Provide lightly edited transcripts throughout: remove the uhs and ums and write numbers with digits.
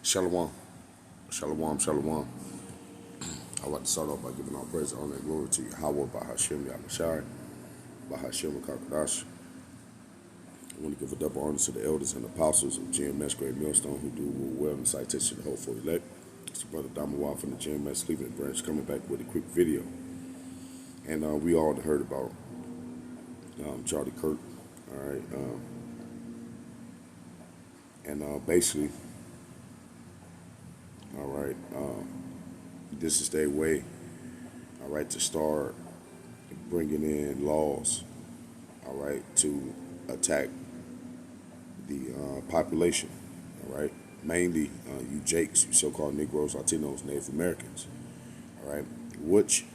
Shalom, shalom, shalom. I would like to start off by giving all praise, honor, and glory to Yahweh, Bahashem, Yahweh, Bahashem, Kakadash. I want to give a double honor to the elders and apostles of GMS Great Millstone who do well in the citation of the hope for elect. It's your brother Damawa from the GMS Cleveland branch coming back with a quick video. And we all heard about Charlie Kirk, all right? Basically, all right, this is their way, all right, to start bringing in laws, all right, to attack the population, all right, mainly you Jakes, you so-called Negroes, Latinos, Native Americans, all right, which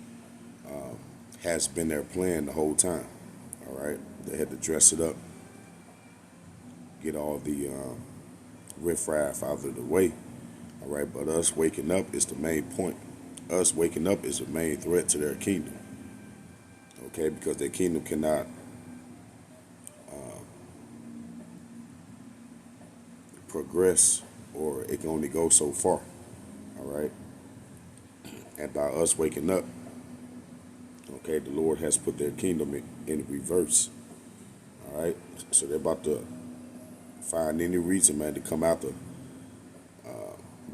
has been their plan the whole time, all right. They had to dress it up, get all the riffraff out of the way, all right. But us waking up is the main point. Us waking up is the main threat to their kingdom, okay, because their kingdom cannot progress, or it can only go so far, all right. And by us waking up, okay, the Lord has put their kingdom in reverse, all right. So they're about to find any reason, man, to come after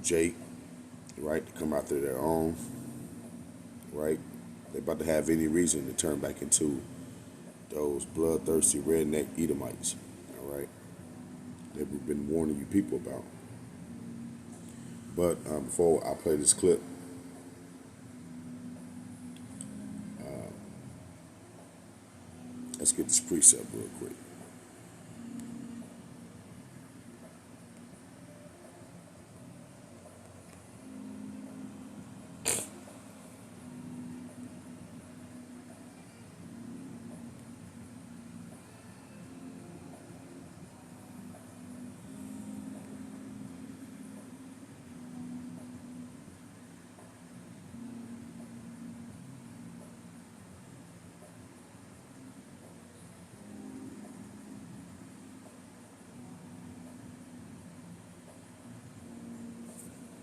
Jake, right, to come after their own, right. They're about to have any reason to turn back into those bloodthirsty redneck Edomites, all right, that we've been warning you people about. But before I play this clip, let's get this precept real quick.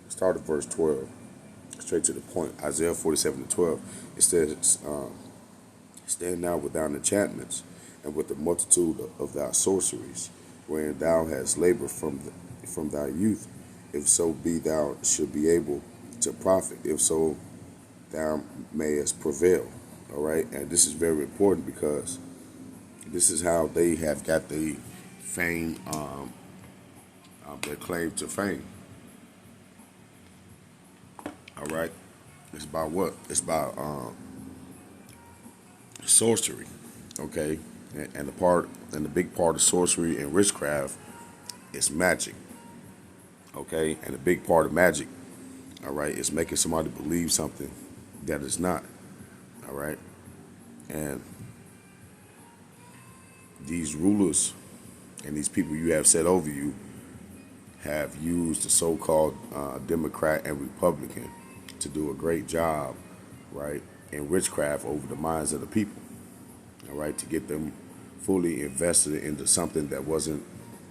Start at verse 12, straight to the point. Isaiah 47:12. It says, stand now with thine enchantments and with the multitude of thy sorceries, wherein thou hast labored from thy youth. If so be thou should be able to profit, if so thou mayest prevail. All right, and this is very important because this is how they have got the fame, their claim to fame. All right, it's about what? It's about sorcery, okay, and the big part of sorcery and witchcraft is magic, okay, and the big part of magic, all right, is making somebody believe something that is not, all right, and these rulers and these people you have set over you have used the so-called Democrat and Republican to do a great job, right, in witchcraft over the minds of the people, all right, to get them fully invested into something that wasn't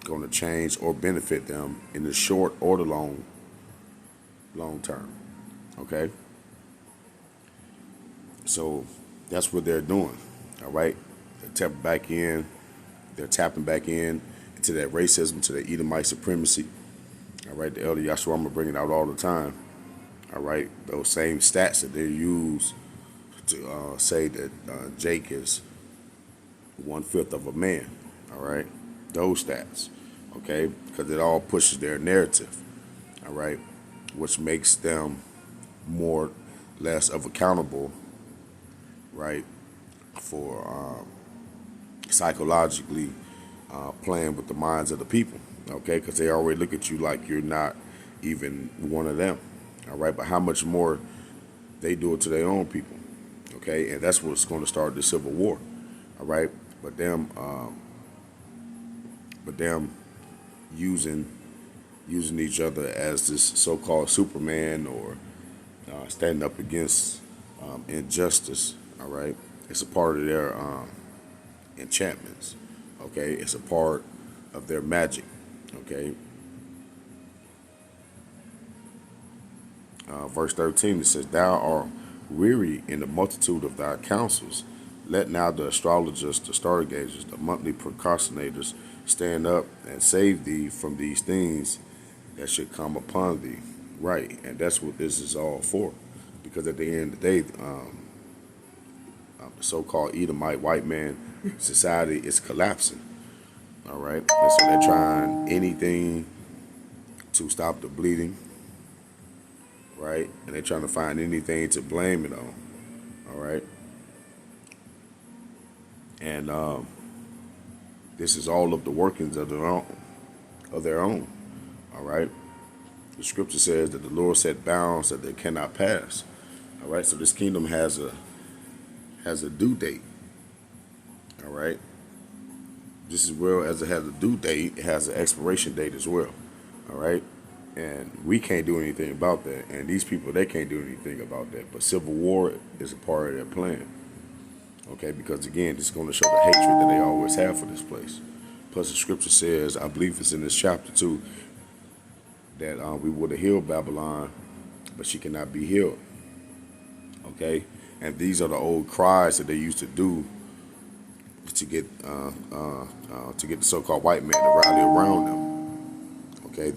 going to change or benefit them in the short or the long term, okay? So that's what they're doing, all right? They're tapping back in into that racism, to that Edomite supremacy, all right? The elder Yahshua, I'm bringing out all the time, all right? Those same stats that they use to say that Jake is 1/5 of a man, all right? Those stats, okay? Because it all pushes their narrative, all right? Which makes them more less of accountable, right? For psychologically playing with the minds of the people, okay? Because they already look at you like you're not even one of them, all right? But how much more they do it to their own people, okay? And that's what's going to start the civil war, all right? But them using each other as this so-called Superman, or standing up against injustice, all right? It's a part of their enchantments, okay? It's a part of their magic, okay? verse 13, it says, "Thou art weary in the multitude of thy counsels. Let now the astrologers, the stargazers, the monthly procrastinators stand up and save thee from these things that should come upon thee." Right, and that's what this is all for. Because at the end of the day, the so-called Edomite white man society is collapsing. All right, and so they're trying anything to stop the bleeding. Right, and they're trying to find anything to blame it on. All right, and this is all of the workings of their own. Of their own. All right. The scripture says that the Lord set bounds that they cannot pass. All right, so this kingdom has a due date. All right, just as well as it has a due date, it has an expiration date as well. All right, and we can't do anything about that, and these people, they can't do anything about that. But civil war is a part of their plan. Okay, because again, it's going to show the hatred that they always have for this place. Plus, the scripture says, I believe it's in this chapter too, that we would have healed Babylon, but she cannot be healed. Okay, and these are the old cries that they used to do to get the so-called white man to rally around them. Okay,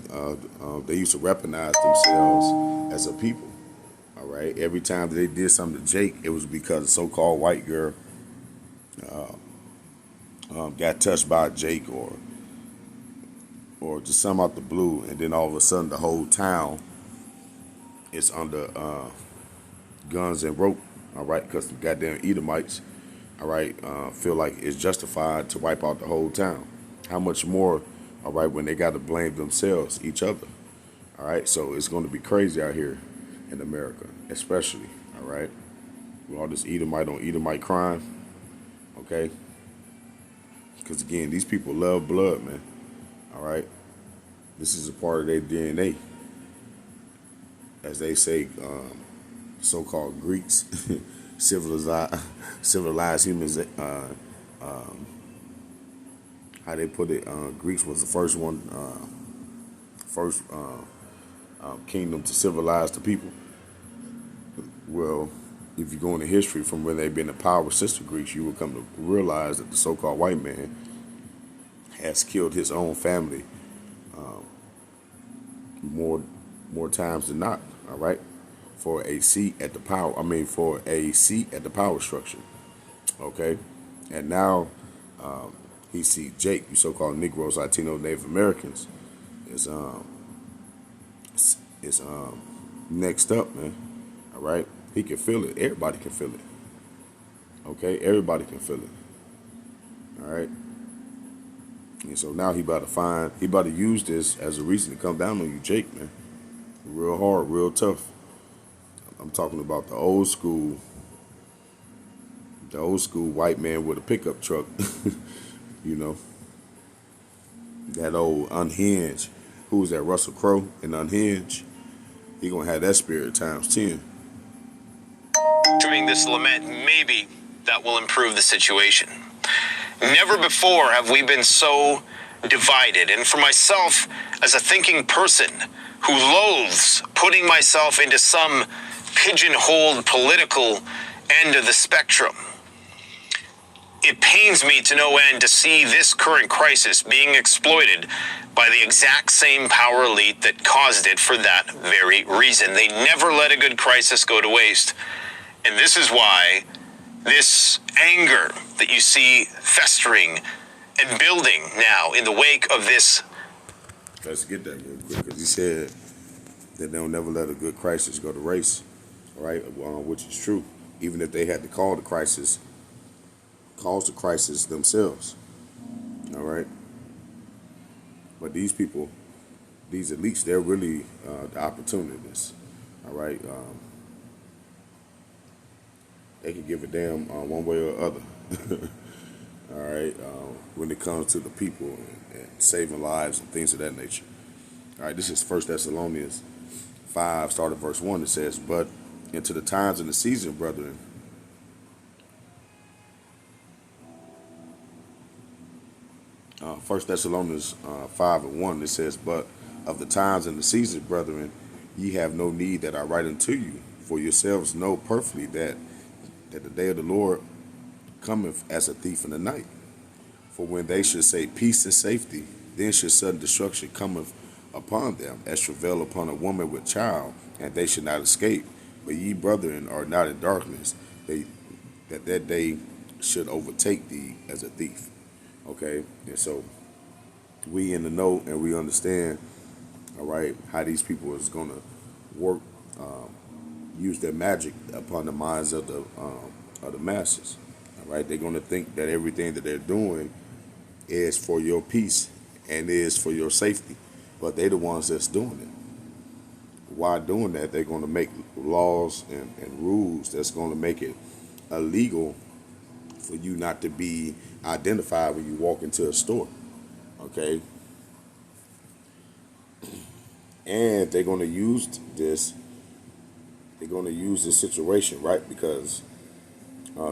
they used to weaponize themselves as a people. All right, every time that they did something to Jake, it was because the so-called white girl got touched by Jake, or just some out the blue, and then all of a sudden the whole town is under guns and rope. All right, because the goddamn Edomites, all right, feel like it's justified to wipe out the whole town. How much more, all right, when they got to blame themselves, each other. All right, so it's going to be crazy out here in America, especially, all right, with all this Edomite on Edomite crime, okay? Because again, these people love blood, man, all right? This is a part of their DNA. As they say, so-called Greeks, civilized humans, how they put it, Greeks was the first kingdom to civilize the people. Well, if you go into history from when they've been the power sister Greeks, you will come to realize that the so-called white man has killed his own family more times than not. All right, for a seat at the power. For a seat at the power structure. Okay, and now he see Jake, you so-called Negroes, Latino, Native Americans, is next up, man. All right, he can feel it. Everybody can feel it. Okay, everybody can feel it. All right, and so now he about to use this as a reason to come down on you, Jake, man. Real hard, real tough. I'm talking about the old school white man with a pickup truck. You know, that old Unhinged. Who was that? Russell Crowe in Unhinged. He gonna have that spirit times 10. During this lament, maybe that will improve the situation. Never before have we been so divided. And for myself, as a thinking person who loathes putting myself into some pigeonholed political end of the spectrum, it pains me to no end to see this current crisis being exploited by the exact same power elite that caused it for that very reason. They never let a good crisis go to waste. And this is why this anger that you see festering and building now in the wake of this. Let's get that real quick, because he said that they'll never let a good crisis go to waste, all right, which is true. Even if they had to cause the crisis themselves, all right? But these people, these elites, they're really the opportunists, all right? They can give a damn one way or other, all right, when it comes to the people and saving lives and things of that nature. All right, this is 1 Thessalonians 5, start at verse 1. It says, "But into the times and the season, brethren, 1 Thessalonians 5 and 1, it says, "But of the times and the seasons, brethren, ye have no need that I write unto you. For yourselves know perfectly that the day of the Lord cometh as a thief in the night. For when they should say peace and safety, then should sudden destruction cometh upon them, as travail upon a woman with child, and they should not escape. But ye, brethren, are not in darkness, that day should overtake thee as a thief. Okay? And so we in the know and we understand, all right, how these people is going to work, use their magic upon the minds of the masses. All right? They're going to think that everything that they're doing is for your peace and is for your safety. But they're the ones that's doing it. While doing that, they're going to make laws and rules that's going to make it illegal for you not to be identified when you walk into a store. Okay? And they're going to use this. They're going to use this situation, right? Because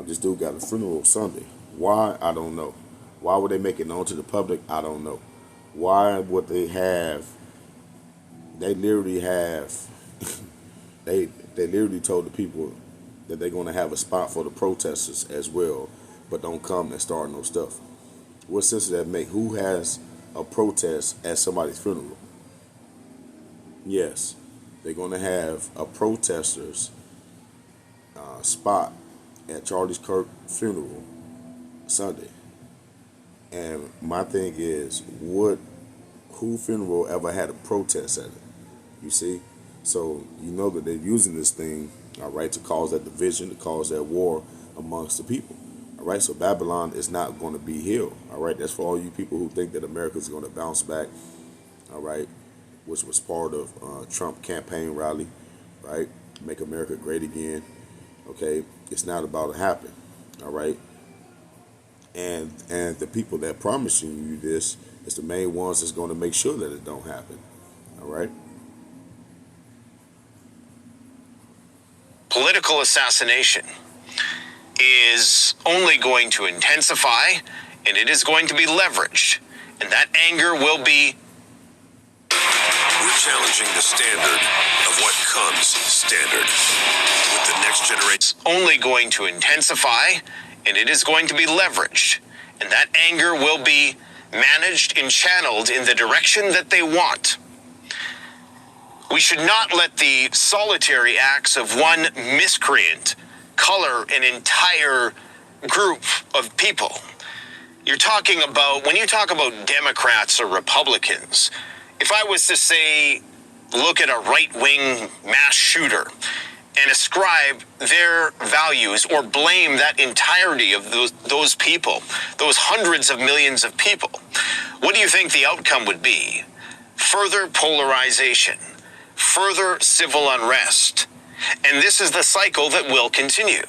this dude got a funeral Sunday. Why? I don't know. Why would they make it known to the public? I don't know. Why would they have? They literally have. they literally told the people that they're going to have a spot for the protesters as well, but don't come and start no stuff. What sense does that make? Who has a protest at somebody's funeral? Yes, they're going to have a protesters spot at Charlie Kirk funeral Sunday. And my thing is, who funeral ever had a protest at it? You see? So you know that they're using this thing, all right, to cause that division, to cause that war amongst the people. All right, so Babylon is not going to be healed. All right, that's for all you people who think that America is going to bounce back. All right, which was part of Trump campaign rally, right? Make America great again. Okay, it's not about to happen. All right. And the people that promising you this is the main ones that's going to make sure that it don't happen. All right. Political assassination is only going to intensify, and it is going to be leveraged, and that anger will be. We're challenging the standard of what comes standard with the next generation. It's only going to intensify, and it is going to be leveraged, and that anger will be managed and channeled in the direction that they want. We should not let the solitary acts of one miscreant color an entire group of people. You're talking about, when you talk about Democrats or Republicans, if I was to say, look at a right-wing mass shooter and ascribe their values or blame that entirety of those people, those hundreds of millions of people, what do you think the outcome would be? Further polarization, further civil unrest, and this is the cycle that will continue.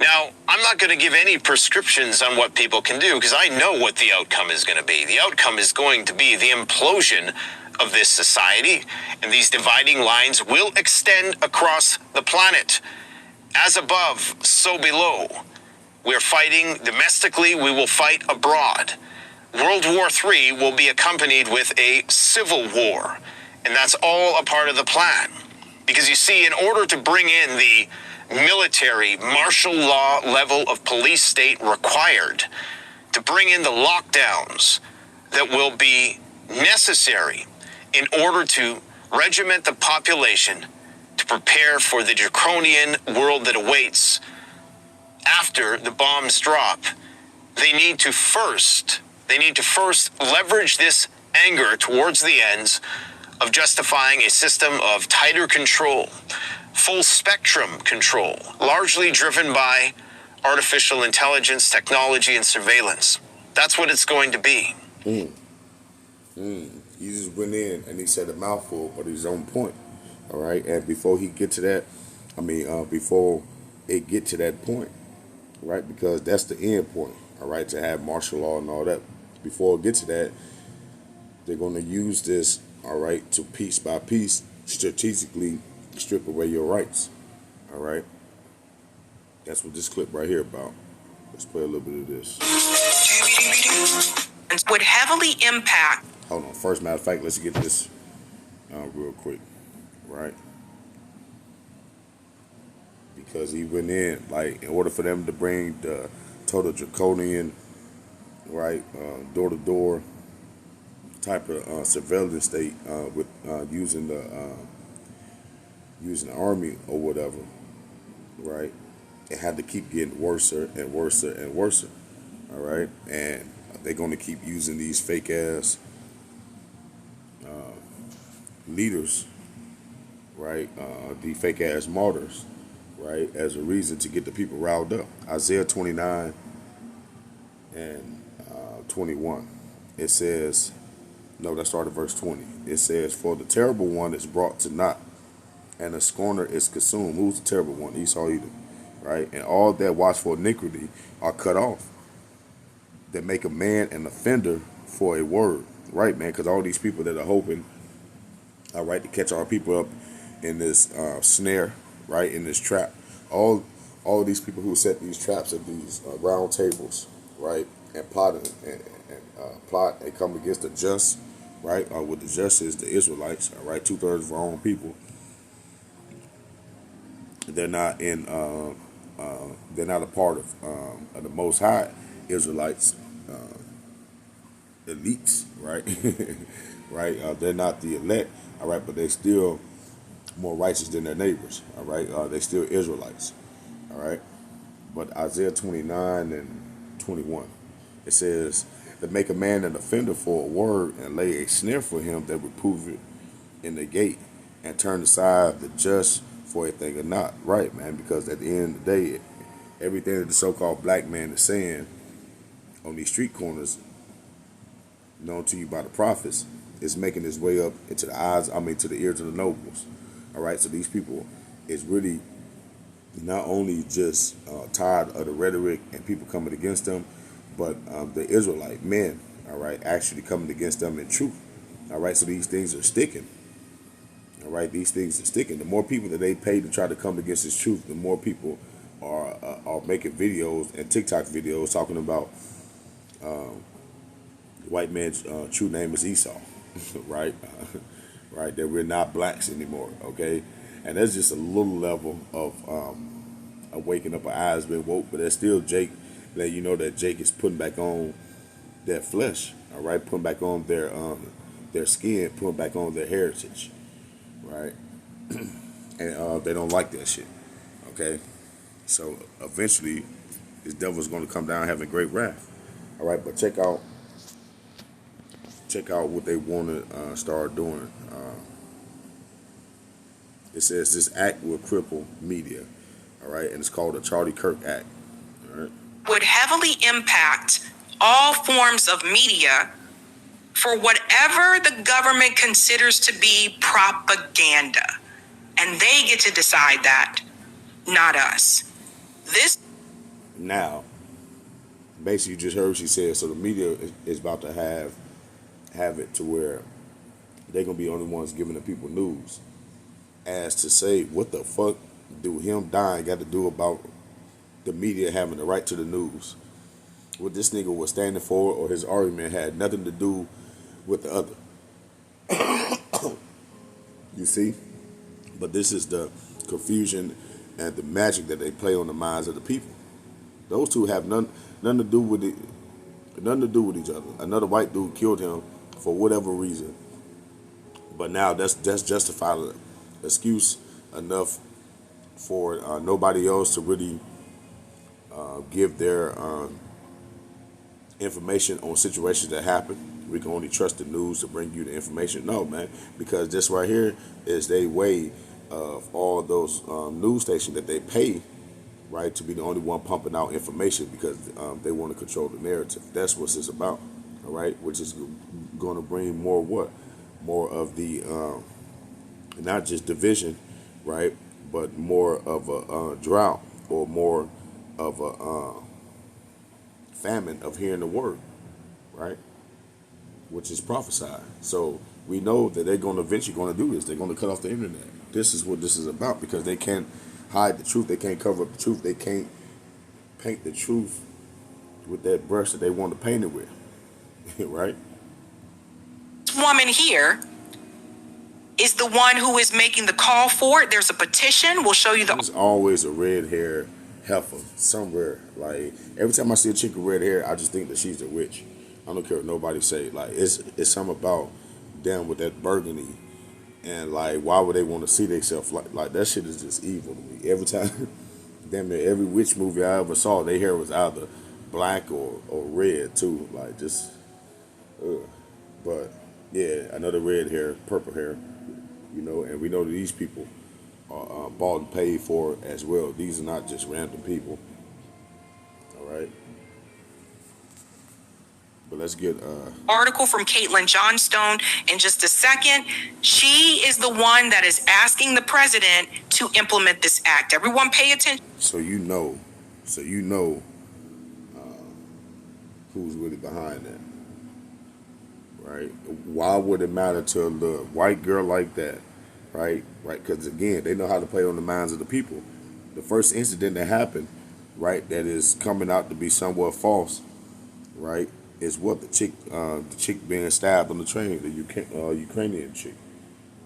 Now, I'm not going to give any prescriptions on what people can do because I know what the outcome is going to be. The outcome is going to be the implosion of this society, and these dividing lines will extend across the planet. As above, so below. We're fighting domestically, we will fight abroad. World War III will be accompanied with a civil war, and that's all a part of the plan. Because you see, in order to bring in the military, martial law level of police state required, to bring in the lockdowns that will be necessary in order to regiment the population to prepare for the draconian world that awaits after the bombs drop, they need to first leverage this anger towards the ends of justifying a system of tighter control, full spectrum control, largely driven by artificial intelligence, technology, and surveillance. That's what it's going to be. He just went in and he said a mouthful, but his own point. All right, and before he get to that, before it get to that point, right? Because that's the end point. All right, to have martial law and all that. Before it get to that, they're going to use this, all right, to piece by piece strategically strip away your rights. All right, that's what this clip right here about. Let's play a little bit of this. Would heavily impact. Hold on. First, matter of fact, let's get this real quick. right? Because he went in, like, in order for them to bring the total draconian, right, door-to-door type of surveillance state with using the army or whatever, right? It had to keep getting worse and worse and worse, all right? And they're going to keep using these fake ass leaders, right? The fake ass martyrs, right? As a reason to get the people riled up. Isaiah 29 and 21. It says, no, that started verse 20. It says, for the terrible one is brought to naught, and the scorner is consumed. Who's the terrible one? Esau Edom, right? And all that watch for iniquity are cut off, that make a man an offender for a word, right, man? Because all these people that are hoping, all right, to catch our people up in this snare, right, in this trap, all these people who set these traps at these round tables, right, and plot and come against the just, right? With the just is the Israelites, all right, 2/3 of our own people. They're not in. They're not a part of the Most High Israelites, elites, right? Right? They're not the elect, all right, but they're still more righteous than their neighbors, all right? They still Israelites, all right? But Isaiah 29 and 21, it says, to make a man an offender for a word and lay a snare for him that reprove it in the gate and turn aside the just for a thing or not. Right, man, because at the end of the day, everything that the so-called black man is saying on these street corners, known to you by the prophets, is making its way up into the eyes, to the ears of the nobles. All right, so these people is really not only just tired of the rhetoric and people coming against them, but the Israelite men, all right, actually coming against them in truth. All right, so these things are sticking. All right, these things are sticking. The more people that they pay to try to come against this truth, the more people are making videos and TikTok videos talking about the white man's true name is Esau, right? Right, that we're not blacks anymore, okay? And that's just a little level of waking up. Our eyes been woke, but there's still Jake. That you know that Jake is putting back on their flesh, all right, putting back on their skin, putting back on their heritage, right? And they don't like that shit, okay? So eventually, this devil's going to come down having great wrath, all right? But check out what they want to start doing. It says this act will cripple media, all right, and it's called the Charlie Kirk Act, all right? Would heavily impact all forms of media for whatever the government considers to be propaganda. And they get to decide that, not us. This now, basically, you just heard what she said. So the media is about to have it to where they're gonna be the only ones giving the people news. As to say, what the fuck do him dying got to do about the media having the right to the news? What this nigga was standing for or his argument had nothing to do with the other. You see? But this is the confusion and the magic that they play on the minds of the people. Those two have nothing to do with it, nothing to do with each other. Another white dude killed him for whatever reason, but now that's justified excuse enough for nobody else to really give their information on situations that happen. We can only trust the news to bring you the information. No, man, because this right here is their way of all those news stations that they pay, right, to be the only one pumping out information because they want to control the narrative. That's what it's about, all right, which is going to bring more what? More of the, not just division, right, but more of a drought or more of a famine of hearing the word, right, which is prophesied. So we know that they're going to eventually going to do this. They're going to cut off the internet. This is what this is about because they can't hide the truth. They can't cover up the truth. They can't paint the truth with that brush that they want to paint it with, right? woman here is the one who is making the call for it. There's a petition. We'll show you the. There's always a red hair heifer somewhere. Like every time I see a chick with red hair, I just think that she's a witch. I don't care what nobody say. Like it's something about them with that burgundy, and like why would they want to see themselves like that? Shit is just evil to me. Every time, damn near every witch movie I ever saw, their hair was either black or red too. Like just, but yeah, another red hair, purple hair, and we know that these people are bought and paid for as well. These are not just random people. All right. But let's get article from Caitlin Johnstone in just a second. She is the one that is asking the president to implement this act. Everyone pay attention. So you know who's really behind that, right? Why would it matter to the white girl like that, right? Because again, they know how to play on the minds of the people. The first incident that happened, right, that is coming out to be somewhat false, right, is what the chick being stabbed on the train, the Ukrainian chick,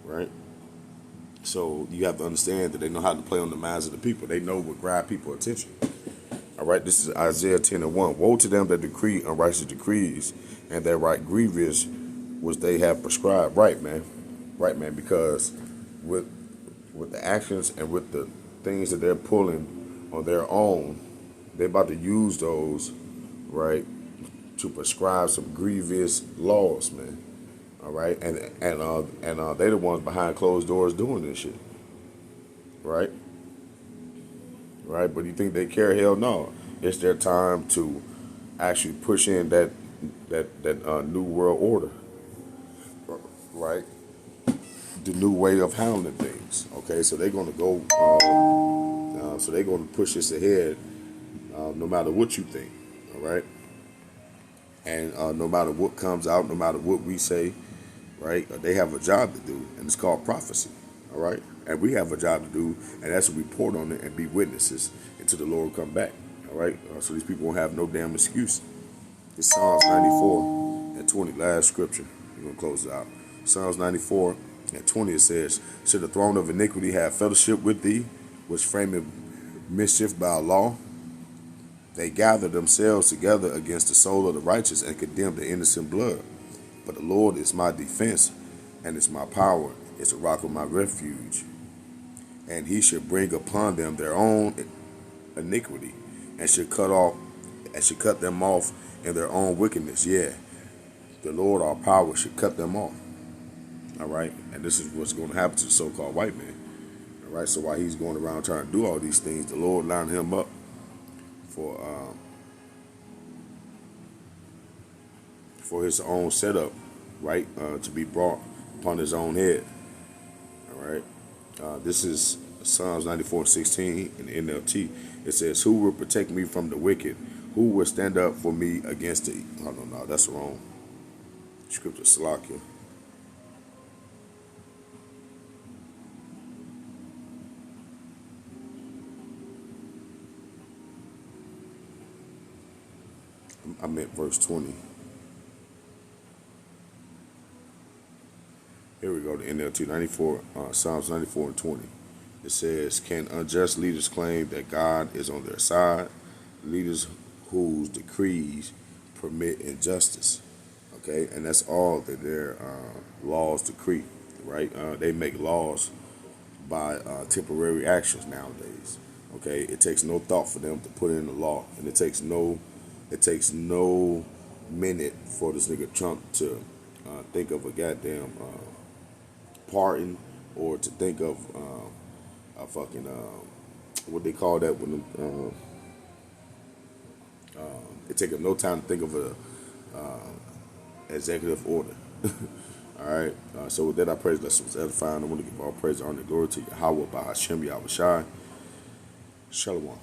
right? So you have to understand that they know how to play on the minds of the people. They know what grab people's attention. All right, this is Isaiah 10:1. Woe to them that decree unrighteous decrees, and that write grievous which they have prescribed. Right, man, because with the actions and with the things that they're pulling on their own, they're about to use those, right, to prescribe some grievous laws, man. All right, and they're the ones behind closed doors doing this shit, right? Right, but you think they care? Hell no. It's their time to actually push in that new world order, right? The new way of handling things. Okay, so they're gonna go. So they're gonna push this ahead, no matter what you think. All right. And no matter what comes out, no matter what we say, right, they have a job to do, and it's called prophecy, all right? And we have a job to do, and that's to report on it and be witnesses until the Lord come back, all right? So these people won't have no damn excuse. It's Psalms 94:20, last scripture. We're going to close it out. Psalms 94:20, it says, should the throne of iniquity have fellowship with thee, which frameth mischief by law? They gather themselves together against the soul of the righteous and condemn the innocent blood. But the Lord is my defense and is my power, is the rock of my refuge. And he should bring upon them their own iniquity, and should cut them off in their own wickedness. Yeah, the Lord our power should cut them off. All right, and this is what's going to happen to the so-called white man. All right, so while he's going around trying to do all these things, the Lord lined him up for his own setup, right, to be brought upon his own head. All right, this is Psalms 94:16 in the NLT. It says, "Who will protect me from the wicked? Who will stand up for me against the?" Oh no, that's wrong. Scripture, Salakia. I meant verse 20. Here we go, the NLT 94, Psalms 94:20. It says, "Can unjust leaders claim that God is on their side? Leaders whose decrees permit injustice." Okay, and that's all that their laws decree, right? They make laws by temporary actions nowadays. Okay, it takes no thought for them to put in the law, and it takes no minute for this nigga Trump to think of a goddamn pardon, or to think of a fucking what they call that when it take him no time to think of a executive order. All right. So with that, I praise that was edifying. I want to give all praise, honor, and glory to Yahweh by Hashem Yahushai. Shalom.